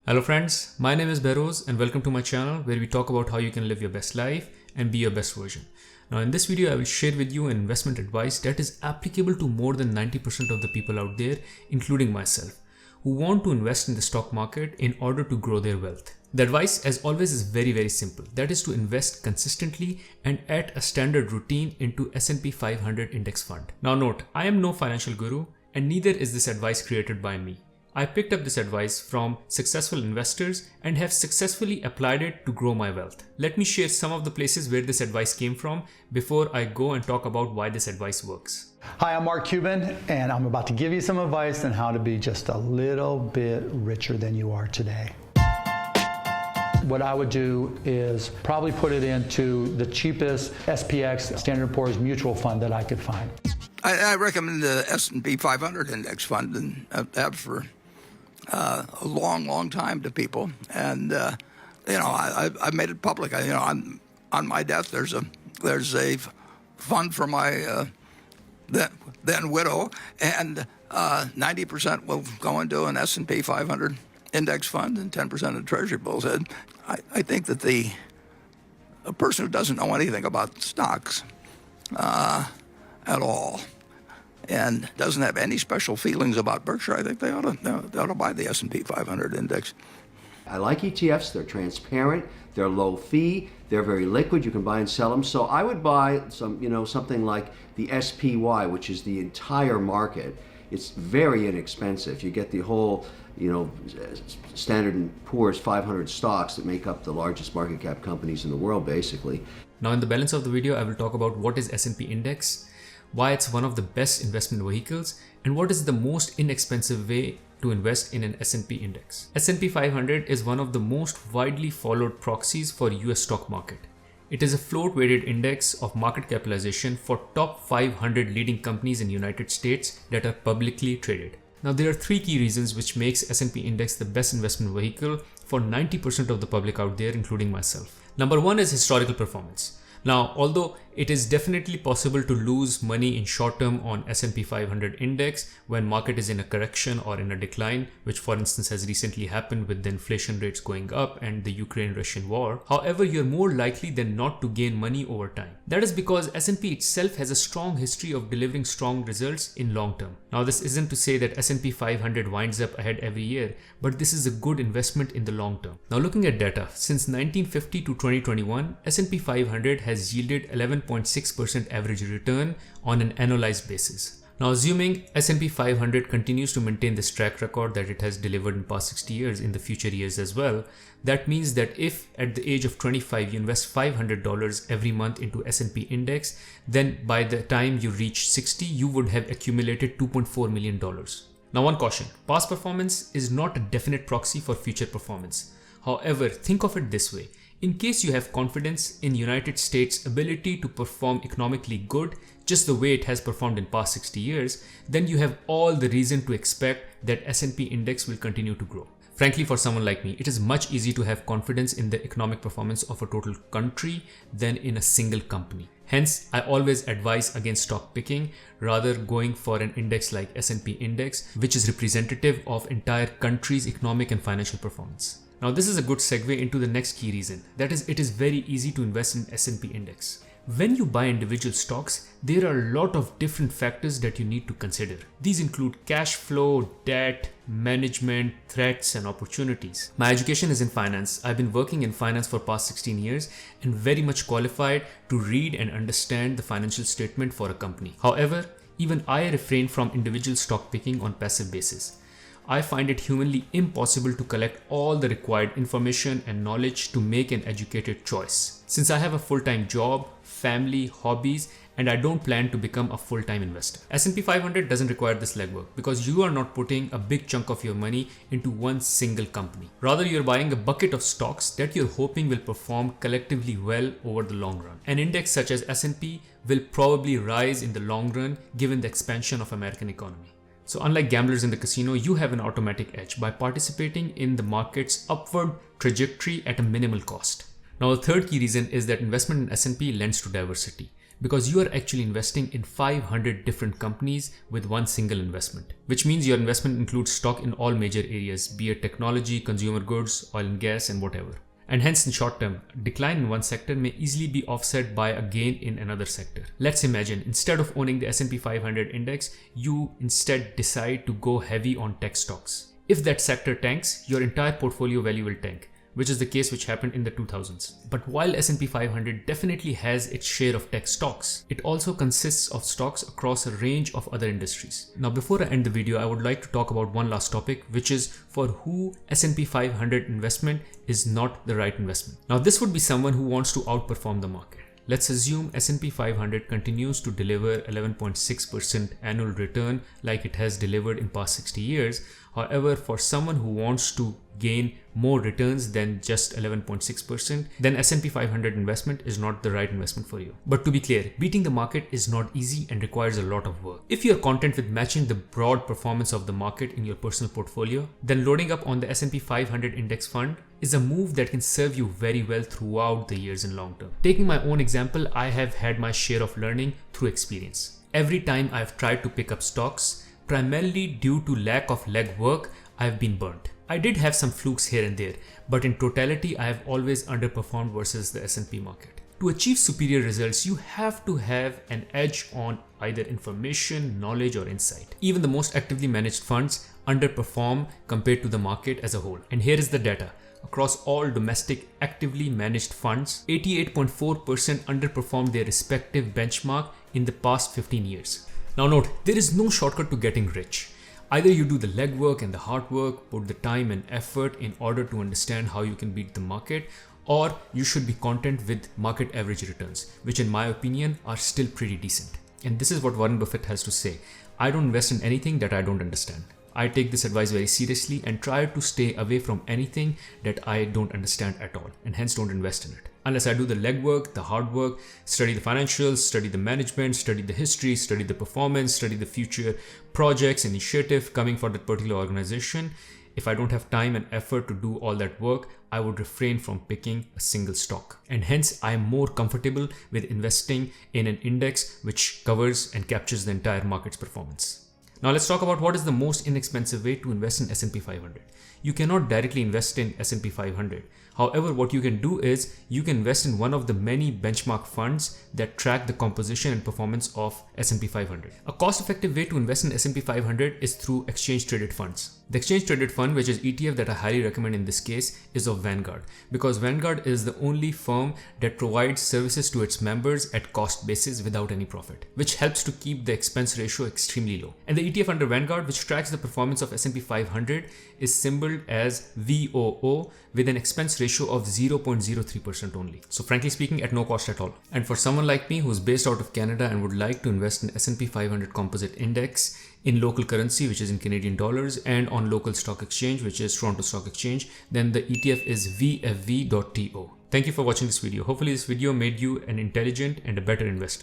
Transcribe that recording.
Hello friends, my name is Behroz and welcome to my channel where we talk about how you can live your best life and be your best version. Now in this video, I will share with you an investment advice that is applicable to more than 90% of the people out there, including myself, who want to invest in the stock market in order to grow their wealth. The advice, as always, is very simple. That is to invest consistently and at a standard routine into S&P 500 index fund. Now note, I am no financial guru and neither is this advice created by me. I picked up this advice from successful investors and have successfully applied it to grow my wealth. Let me share some of the places where this advice came from before I go and talk about why this advice works. Hi, I'm Mark Cuban, and I'm about to give you some advice on how to be just a little bit richer than you are today. What I would do is probably put it into the cheapest SPX, Standard & Poor's mutual fund that I could find. I recommend the S&P 500 index fund, and that for a long time to people. And I made it public. On my death, there's a fund for my then widow, and 90% will go into an S&P 500 index fund and 10% of treasury bills. I think that a person who doesn't know anything about stocks at all and doesn't have any special feelings about Berkshire, I think they ought to buy the S&P 500 index. I like ETFs. They're transparent, they're low fee, they're very liquid, you can buy and sell them. So I would buy something like the SPY, which is the entire market. It's very inexpensive. You get the whole, Standard & Poor's 500 stocks that make up the largest market cap companies in the world, basically. Now in the balance of the video, I will talk about what is S&P index, why it's one of the best investment vehicles, and what is the most inexpensive way to invest in an S&P index. S&P 500 is one of the most widely followed proxies for US stock market. It is a float weighted index of market capitalization for top 500 leading companies in the United States that are publicly traded. Now there are three key reasons which makes S&P index the best investment vehicle for 90% of the public out there, including myself. Number one is historical performance. Now, although it is definitely possible to lose money in short term on S&P 500 index when market is in a correction or in a decline, which for instance has recently happened with the inflation rates going up and the Ukraine-Russian war. However, you're more likely than not to gain money over time. That is because S&P itself has a strong history of delivering strong results in long term. Now, this isn't to say that S&P 500 winds up ahead every year, but this is a good investment in the long term. Now, looking at data, since 1950 to 2021, S&P 500 has yielded 11.6% average return on an annualized basis. Now, assuming S&P 500 continues to maintain this track record that it has delivered in past 60 years in the future years as well, that means that if at the age of 25 you invest $500 every month into S&P index, then by the time you reach 60, you would have accumulated $2.4 million. Now, one caution, past performance is not a definite proxy for future performance. However, think of it this way. In case you have confidence in United States' ability to perform economically good, just the way it has performed in past 60 years, then you have all the reason to expect that S&P index will continue to grow. Frankly, for someone like me, it is much easier to have confidence in the economic performance of a total country than in a single company. Hence, I always advise against stock picking, rather going for an index like S&P index, which is representative of entire country's economic and financial performance. Now, this is a good segue into the next key reason. That is, it is very easy to invest in S&P index. When you buy individual stocks, there are a lot of different factors that you need to consider. These include cash flow, debt, management, threats, and opportunities. My education is in finance. I've been working in finance for past 16 years and very much qualified to read and understand the financial statement for a company. However, even I refrain from individual stock picking on passive basis. I find it humanly impossible to collect all the required information and knowledge to make an educated choice. Since I have a full-time job, family, hobbies, and I don't plan to become a full-time investor. S&P 500 doesn't require this legwork because you are not putting a big chunk of your money into one single company. Rather, you're buying a bucket of stocks that you're hoping will perform collectively well over the long run. An index such as S&P will probably rise in the long run given the expansion of American economy. So unlike gamblers in the casino, you have an automatic edge by participating in the market's upward trajectory at a minimal cost. Now, the third key reason is that investment in S&P lends to diversity. because you are actually investing in 500 different companies with one single investment, which means your investment includes stock in all major areas, be it technology, consumer goods, oil and gas, and whatever. And hence in short term, decline in one sector may easily be offset by a gain in another sector. Let's imagine instead of owning the S&P 500 index, you instead decide to go heavy on tech stocks. If that sector tanks, your entire portfolio value will tank, which is the case which happened in the 2000s. But while S&P 500 definitely has its share of tech stocks, it also consists of stocks across a range of other industries. Now, before I end the video, I would like to talk about one last topic, which is for who S&P 500 investment is not the right investment. Now, this would be someone who wants to outperform the market. Let's assume S&P 500 continues to deliver 11.6% annual return like it has delivered in past 60 years. However, for someone who wants to gain more returns than just 11.6%, then S&P 500 investment is not the right investment for you. But to be clear, beating the market is not easy and requires a lot of work. If you're content with matching the broad performance of the market in your personal portfolio, then loading up on the S&P 500 index fund is a move that can serve you very well throughout the years in long term. Taking my own example, I have had my share of learning through experience. Every time I've tried to pick up stocks, primarily due to lack of legwork, I've been burnt. I did have some flukes here and there, but in totality, I have always underperformed versus the S&P market. To achieve superior results, you have to have an edge on either information, knowledge, or insight. Even the most actively managed funds underperform compared to the market as a whole. And here is the data. Across all domestic actively managed funds, 88.4% underperformed their respective benchmark in the past 15 years. Now note, there is no shortcut to getting rich. Either you do the legwork and the hard work, put the time and effort in order to understand how you can beat the market, or you should be content with market average returns, which in my opinion are still pretty decent. And this is what Warren Buffett has to say. I don't invest in anything that I don't understand. I take this advice very seriously and try to stay away from anything that I don't understand at all, and hence don't invest in it. Unless I do the legwork, the hard work, study the financials, study the management, study the history, study the performance, study the future projects, initiative coming for that particular organization. If I don't have time and effort to do all that work, I would refrain from picking a single stock. And hence, I am more comfortable with investing in an index which covers and captures the entire market's performance. Now let's talk about what is the most inexpensive way to invest in S&P 500. You cannot directly invest in S&P 500. However, what you can do is you can invest in one of the many benchmark funds that track the composition and performance of S&P 500. A cost-effective way to invest in S&P 500 is through exchange-traded funds. The exchange-traded fund, which is ETF that I highly recommend in this case, is of Vanguard, because Vanguard is the only firm that provides services to its members at cost basis without any profit, which helps to keep the expense ratio extremely low. And the ETF under Vanguard, which tracks the performance of S&P 500, is symboled as VOO with an expense ratio of 0.03% only. So frankly speaking, at no cost at all. And for someone like me who's based out of Canada and would like to invest in S&P 500 composite index in local currency, which is in Canadian dollars, and on local stock exchange, which is Toronto Stock Exchange, then the ETF is VFV.TO. Thank you for watching this video. Hopefully this video made you an intelligent and a better investor.